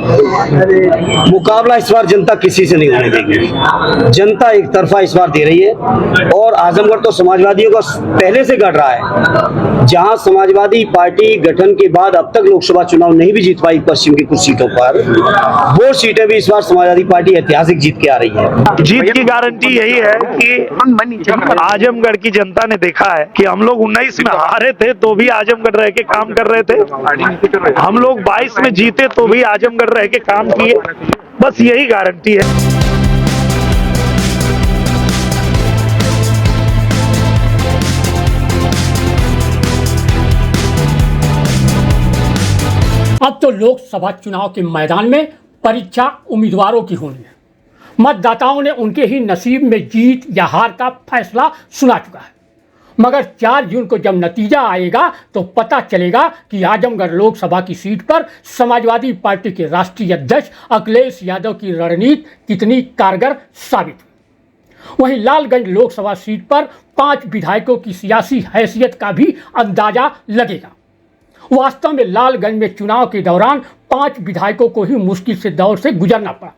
मुकाबला इस बार जनता किसी से नहीं होने देगी। जनता एक तरफा इस बार दे रही है और आजमगढ़ तो समाजवादियों का पहले से गढ़ रहा है। जहां समाजवादी पार्टी गठन के बाद अब तक लोकसभा चुनाव नहीं भी जीत पाई पश्चिम की कुछ सीटों पर, वो सीटें भी इस बार समाजवादी पार्टी ऐतिहासिक जीत के आ रही है। जीत की गारंटी यही है कि आजमगढ़ की जनता ने देखा है कि हम लोग 19 में हारे थे तो भी आजमगढ़ रह के काम कर रहे थे, हम लोग 22 में जीते तो भी आजमगढ़ रह के काम किए। बस यही गारंटी है। अब तो लोकसभा चुनाव के मैदान में परीक्षा उम्मीदवारों की होनी है। मतदाताओं ने उनके ही नसीब में जीत या हार का फैसला सुना चुका है, मगर 4 जून को जब नतीजा आएगा तो पता चलेगा कि आजमगढ़ लोकसभा की सीट पर समाजवादी पार्टी के राष्ट्रीय अध्यक्ष अखिलेश यादव की रणनीति कितनी कारगर साबित हुई। वहीं लालगंज लोकसभा सीट पर 5 विधायकों की सियासी हैसियत का भी अंदाजा लगेगा। वास्तव में लालगंज में चुनाव के दौरान 5 विधायकों को ही मुश्किल से दौर से गुजरना पड़ा।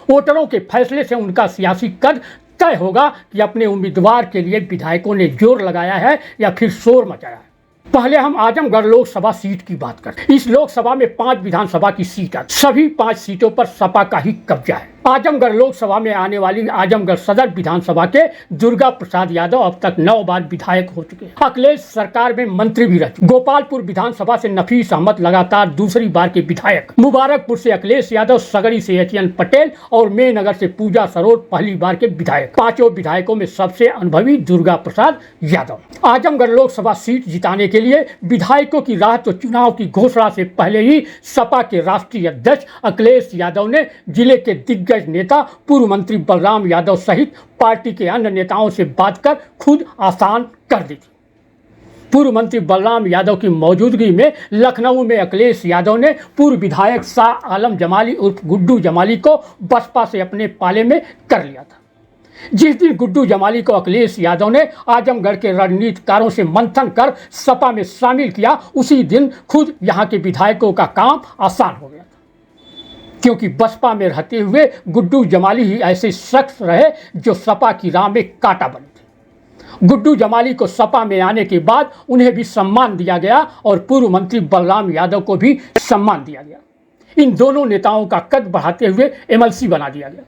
वोटरों के फैसले से उनका सियासी कद तय होगा कि अपने उम्मीदवार के लिए विधायकों ने जोर लगाया है या फिर शोर मचाया है। पहले हम आजमगढ़ लोकसभा सीट की बात करते हैं। इस लोकसभा में 5 विधानसभा की सीट है। सभी 5 सीटों पर सपा का ही कब्जा है। आजमगढ़ लोकसभा में आने वाली आजमगढ़ सदर विधानसभा के दुर्गा प्रसाद यादव अब तक 9 बार विधायक हो चुके हैं। अखिलेश सरकार में मंत्री भी रह चुके। गोपालपुर विधानसभा से नफीस अहमद लगातार दूसरी बार के विधायक। मुबारकपुर से अखिलेश यादव, सगड़ी से एचएन पटेल और मेनगर से पूजा सरोज पहली बार के विधायक। 5 विधायकों में सबसे अनुभवी दुर्गा प्रसाद यादव। आजमगढ़ लोकसभा सीट जिताने के लिए विधायकों की राह तो चुनाव की घोषणा से पहले ही सपा के राष्ट्रीय अध्यक्ष अखिलेश यादव ने जिले के दिग्गज नेता पूर्व मंत्री बलराम यादव सहित पार्टी के अन्य नेताओं से बात कर खुद आसान कर दी थी। पूर्व मंत्री बलराम यादव की मौजूदगी में लखनऊ में अखिलेश यादव ने पूर्व विधायक शाह आलम जमाली उर्फ गुड्डू जमाली को बसपा से अपने पाले में कर लिया था। जिस दिन गुड्डू जमाली को अखिलेश यादव ने आजमगढ़ के रणनीतिकारों से मंथन कर सपा में शामिल किया, उसी दिन खुद यहाँ के विधायकों का काम आसान हो गया था, क्योंकि बसपा में रहते हुए गुड्डू जमाली ही ऐसे शख्स रहे जो सपा की राह में कांटा बने थे। गुड्डू जमाली को सपा में आने के बाद उन्हें भी सम्मान दिया गया और पूर्व मंत्री बलराम यादव को भी सम्मान दिया गया। इन दोनों नेताओं का कद बढ़ाते हुए एमएलसी बना दिया गया।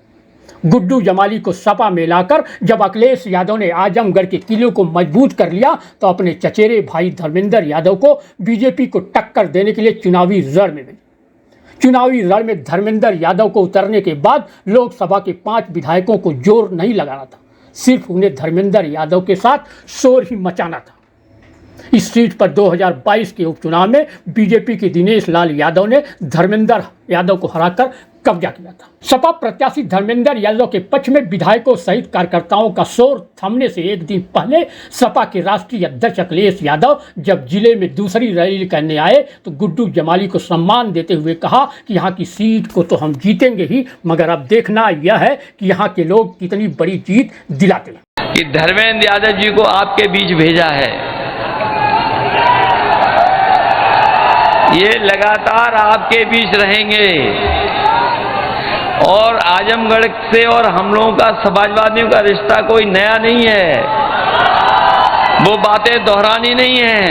गुड्डू जमाली को सपा में लाकर जब अखिलेश यादव ने आजमगढ़ के किले को मजबूत कर लिया तो अपने चचेरे भाई धर्मेंद्र यादव को बीजेपी को टक्कर देने के लिए चुनावी रण में भेजा। चुनावी रण में धर्मेंद्र यादव को उतरने के बाद लोकसभा के 5 विधायकों को जोर नहीं लगाना था, सिर्फ उन्हें धर्मेंद्र यादव के साथ शोर ही मचाना था। इस सीट पर 2022 के उपचुनाव में बीजेपी के दिनेश लाल यादव ने धर्मेंद्र यादव को हराकर कब्जा किया था। सपा प्रत्याशी धर्मेंद्र यादव के पक्ष में विधायकों सहित कार्यकर्ताओं का शोर थमने से एक दिन पहले सपा के राष्ट्रीय अध्यक्ष अखिलेश यादव जब जिले में दूसरी रैली करने आए तो गुड्डू जमाली को सम्मान देते हुए कहा कि यहाँ की सीट को तो हम जीतेंगे ही, मगर अब देखना यह है कि यहाँ के लोग कितनी बड़ी जीत दिलाते हैं। कि धर्मेंद्र यादव जी को आपके बीच भेजा है, ये लगातार आपके बीच रहेंगे और आजमगढ़ से और हम लोगों का समाजवादियों का रिश्ता कोई नया नहीं है, वो बातें दोहरानी नहीं है।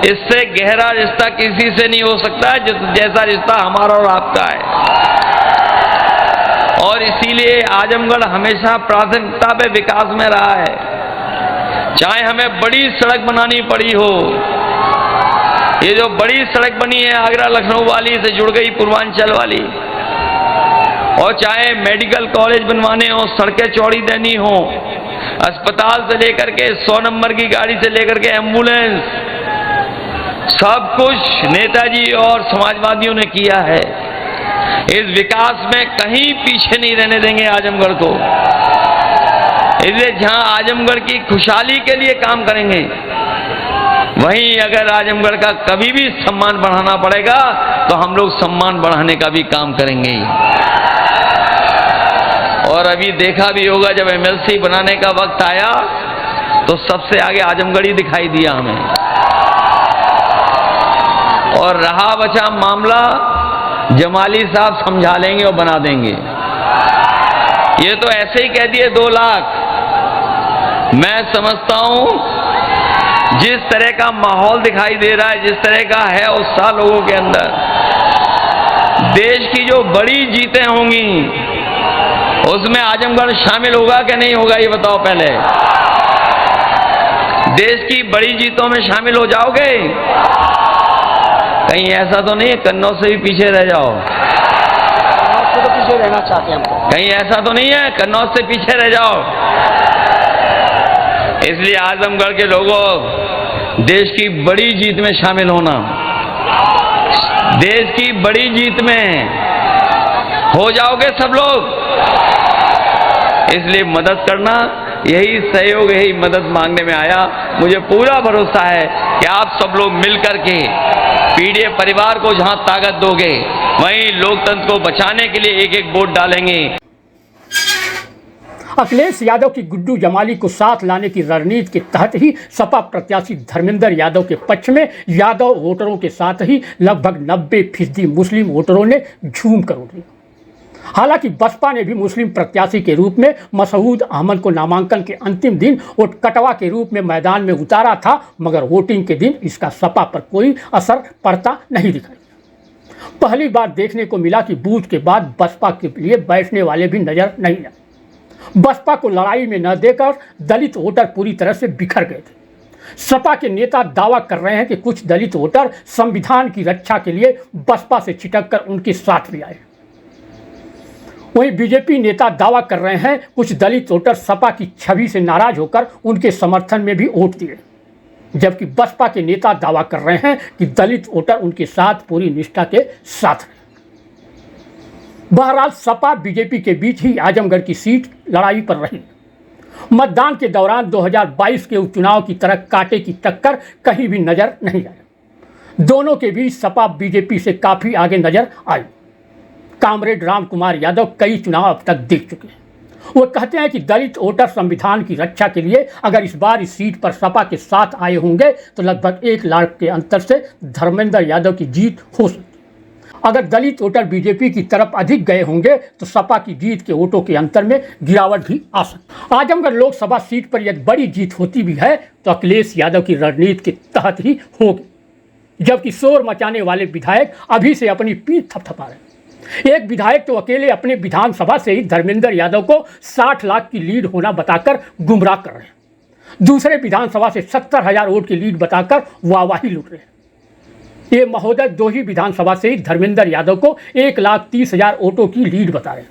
इससे गहरा रिश्ता किसी से नहीं हो सकता है जैसा रिश्ता हमारा और आपका है। और इसीलिए आजमगढ़ हमेशा प्राथमिकता पे विकास में रहा है, चाहे हमें बड़ी सड़क बनानी पड़ी हो। ये जो बड़ी सड़क बनी है आगरा लखनऊ वाली से जुड़ गई पूर्वांचल वाली, और चाहे मेडिकल कॉलेज बनवाने हो, सड़कें चौड़ी देनी हो, अस्पताल से लेकर के 100 नंबर की गाड़ी से लेकर के एम्बुलेंस, सब कुछ नेताजी और समाजवादियों ने किया है। इस विकास में कहीं पीछे नहीं रहने देंगे आजमगढ़ को। इसलिए जहां आजमगढ़ की खुशहाली के लिए काम करेंगे, वहीं अगर आजमगढ़ का कभी भी सम्मान बढ़ाना पड़ेगा तो हम लोग सम्मान बढ़ाने का भी काम करेंगे। और अभी देखा भी होगा जब एमएलसी बनाने का वक्त आया तो सबसे आगे आजमगढ़ ही दिखाई दिया हमें। और रहा बचा मामला जमाली साहब समझा लेंगे और बना देंगे। ये तो ऐसे ही कह दिए 2 लाख। मैं समझता हूं जिस तरह का माहौल दिखाई दे रहा है, जिस तरह का है उत्साह लोगों के अंदर, देश की जो बड़ी जीतें होंगी उसमें आजमगढ़ शामिल होगा कि नहीं होगा, ये बताओ पहले। देश की बड़ी जीतों में शामिल हो जाओगे? कहीं ऐसा तो नहीं है कन्नौज से भी पीछे रह जाओ? तो पीछे रहना चाहते हैं हम। कहीं ऐसा तो नहीं है कन्नौज से पीछे रह जाओ? इसलिए आजमगढ़ के लोगों, देश की बड़ी जीत में शामिल होना, देश की बड़ी जीत में हो जाओगे सब लोग, इसलिए मदद करना, यही सहयोग, यही मदद मांगने में आया। मुझे पूरा भरोसा है कि आप सब लोग मिलकर के पीडीए परिवार को जहां ताकत दोगे, वहीं लोकतंत्र को बचाने के लिए एक एक वोट डालेंगे। अखिलेश यादव की गुड्डू जमाली को साथ लाने की रणनीति के तहत ही सपा प्रत्याशी धर्मेंद्र यादव के पक्ष में यादव वोटरों के साथ ही लगभग 90% मुस्लिम वोटरों ने झूम कर वोट दिया। हालांकि बसपा ने भी मुस्लिम प्रत्याशी के रूप में मसूद अहमद को नामांकन के अंतिम दिन वोट कटवा के रूप में मैदान में उतारा था, मगर वोटिंग के दिन इसका सपा पर कोई असर पड़ता नहीं दिखाई। पहली बार देखने को मिला कि बूथ के बाद बसपा के लिए बैठने वाले भी नजर नहीं आए। बसपा को लड़ाई में न देकर दलित वोटर पूरी तरह से बिखर गए थे। सपा के नेता दावा कर रहे हैं कि कुछ दलित वोटर संविधान की रक्षा के लिए बसपा से छिटक कर उनके साथ भी आए। वहीं बीजेपी नेता दावा कर रहे हैं कुछ दलित वोटर सपा की छवि से नाराज होकर उनके समर्थन में भी वोट दिए, जबकि बसपा के नेता दावा कर रहे हैं कि दलित वोटर उनके साथ पूरी निष्ठा के साथ रहे। बहरहाल सपा बीजेपी के बीच ही आजमगढ़ की सीट लड़ाई पर रही। मतदान के दौरान 2022 के उपचुनाव की तरह कांटे की टक्कर कहीं भी नजर नहीं आई। दोनों के बीच सपा बीजेपी से काफी आगे नजर आई। कामरेड राम कुमार यादव कई चुनाव अब तक देख चुके हैं। वो कहते हैं कि दलित वोटर संविधान की रक्षा के लिए अगर इस बार इस सीट पर सपा के साथ आए होंगे तो लगभग 1 लाख के अंतर से धर्मेंद्र यादव की जीत हो सकती। अगर दलित वोटर बीजेपी की तरफ अधिक गए होंगे तो सपा की जीत के वोटों के अंतर में गिरावट भी आ सकती। आजमगढ़ लोकसभा सीट पर यदि बड़ी जीत होती भी है तो अखिलेश यादव की रणनीति के तहत ही होगी, जबकि शोर मचाने वाले विधायक अभी से अपनी पीठ थपथपा रहे हैं। एक विधायक तो अकेले अपने विधानसभा से ही धर्मेंद्र यादव को 60 लाख की लीड होना बताकर गुमराह कर रहे हैं। दूसरे विधानसभा से 70,000 वोट की लीड बताकर वाहवाही लूट रहे हैं। ये महोदय 2 ही विधानसभा से ही धर्मेंद्र यादव को 1,30,000 वोटों की लीड बता रहे हैं,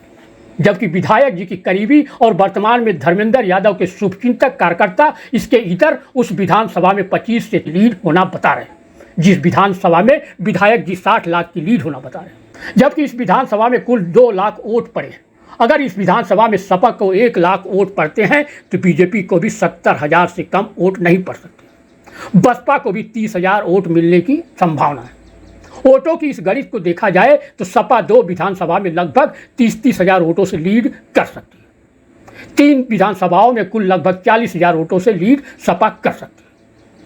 जबकि विधायक जी की करीबी और वर्तमान में धर्मेंद्र यादव के शुभचिंतक कार्यकर्ता इसके इधर उस विधानसभा में 25 से लीड होना बता रहे हैं, जिस विधानसभा में विधायक जी 60 लाख की लीड होना बता रहे हैं। जबकि इस विधानसभा में कुल 2 लाख वोट पड़े हैं। अगर इस विधानसभा में सपा को 1 लाख वोट पड़ते हैं तो बीजेपी को भी 70,000 से कम वोट नहीं पड़ सकते। बसपा को भी 30,000 वोट मिलने की संभावना है। वोटों की इस गणित को देखा जाए तो सपा 2 विधानसभा में लगभग 30,000 वोटों से लीड कर सकती है। 3 विधानसभाओं में कुल लगभग 40,000 वोटों से लीड सपा कर सकती है,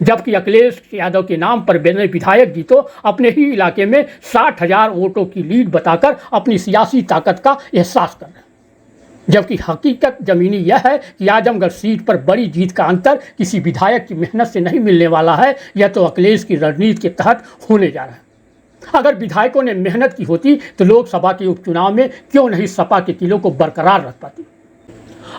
जबकि अखिलेश यादव के नाम पर बने विधायक जी तो अपने ही इलाके में 60,000 वोटों की लीड बताकर अपनी सियासी ताकत का एहसास कर रहे हैं। जबकि हकीकत जमीनी यह है कि आजमगढ़ सीट पर बड़ी जीत का अंतर किसी विधायक की मेहनत से नहीं मिलने वाला है, यह तो अखिलेश की रणनीति के तहत होने जा रहा है। अगर विधायकों ने मेहनत की होती तो लोकसभा के उपचुनाव में क्यों नहीं सपा के किलों को बरकरार रख पाती।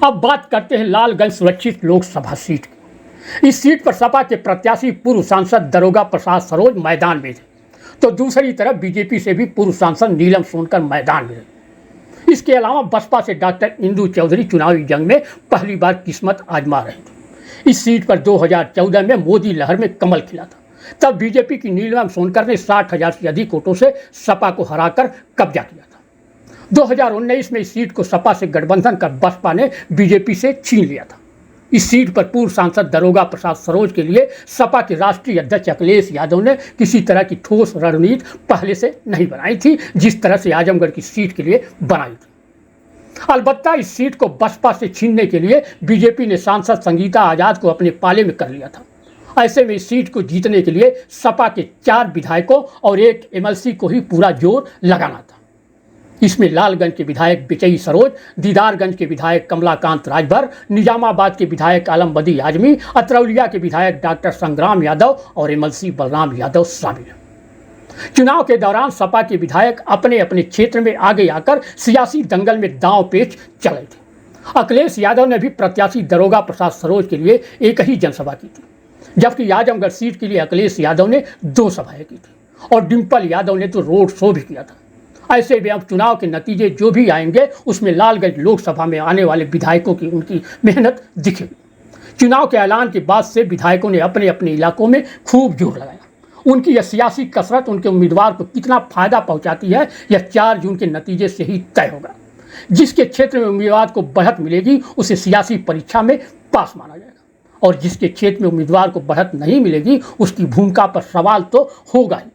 अब बात करते हैं लालगंज सुरक्षित लोकसभा सीट की। इस सीट पर सपा के प्रत्याशी पूर्व सांसद दरोगा प्रसाद सरोज मैदान में थे, तो दूसरी तरफ बीजेपी से भी पूर्व सांसद नीलम सोनकर मैदान में थे। इसके अलावा बसपा से डॉक्टर इंदु चौधरी चुनावी जंग में पहली बार किस्मत आजमा रहे थे। इस सीट पर 2014 में मोदी लहर में कमल खिला था। तब बीजेपी की नीलम सोनकर ने 60,000 से अधिक वोटों से सपा को हराकर कब्जा किया था। 2019 में इस सीट को सपा से गठबंधन कर बसपा ने बीजेपी से छीन लिया था। इस सीट पर पूर्व सांसद दरोगा प्रसाद सरोज के लिए सपा के राष्ट्रीय अध्यक्ष अखिलेश यादव ने किसी तरह की ठोस रणनीति पहले से नहीं बनाई थी, जिस तरह से आजमगढ़ की सीट के लिए बनाई थी। अलबत्ता इस सीट को बसपा से छीनने के लिए बीजेपी ने सांसद संगीता आजाद को अपने पाले में कर लिया था। ऐसे में इस सीट को जीतने के लिए सपा के 4 विधायकों और 1 एमएलसी को ही पूरा जोर लगाना था। इसमें लालगंज के विधायक बिचई सरोज, दीदारगंज के विधायक कमलाकांत राजभर, निजामाबाद के विधायक आलम बदी आजमी, अतरौलिया के विधायक डॉक्टर संग्राम यादव और एमएलसी बलराम यादव शामिल हैं। चुनाव के दौरान सपा के विधायक अपने अपने क्षेत्र में आगे आकर सियासी दंगल में दांव पेच चले थे। अखिलेश यादव ने भी प्रत्याशी दरोगा प्रसाद सरोज के लिए एक ही जनसभा की थी, जबकि आजमगढ़ सीट के लिए अखिलेश यादव ने 2 सभाएं की थी और डिम्पल यादव ने तो रोड शो भी किया था। ऐसे में अब चुनाव के नतीजे जो भी आएंगे उसमें लालगंज लोकसभा में आने वाले विधायकों की उनकी मेहनत दिखेगी। चुनाव के ऐलान के बाद से विधायकों ने अपने अपने इलाकों में खूब जोर लगाया। उनकी यह सियासी कसरत उनके उम्मीदवार को कितना फायदा पहुंचाती है यह 4 जून के नतीजे से ही तय होगा। जिसके क्षेत्र में उम्मीदवार को बढ़त मिलेगी उसे सियासी परीक्षा में पास माना जाएगा और जिसके क्षेत्र में उम्मीदवार को बढ़त नहीं मिलेगी उसकी भूमिका पर सवाल तो होगा ही।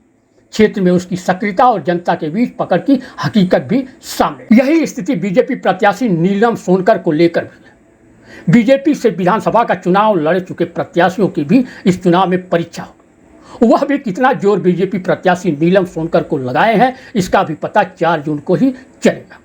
क्षेत्र में उसकी सक्रियता और जनता के बीच पकड़ की हकीकत भी सामने। यही स्थिति बीजेपी प्रत्याशी नीलम सोनकर को लेकर भी है। बीजेपी से विधानसभा का चुनाव लड़ चुके प्रत्याशियों की भी इस चुनाव में परीक्षा होगी। वह भी कितना जोर बीजेपी प्रत्याशी नीलम सोनकर को लगाए हैं इसका भी पता 4 जून को ही चलेगा।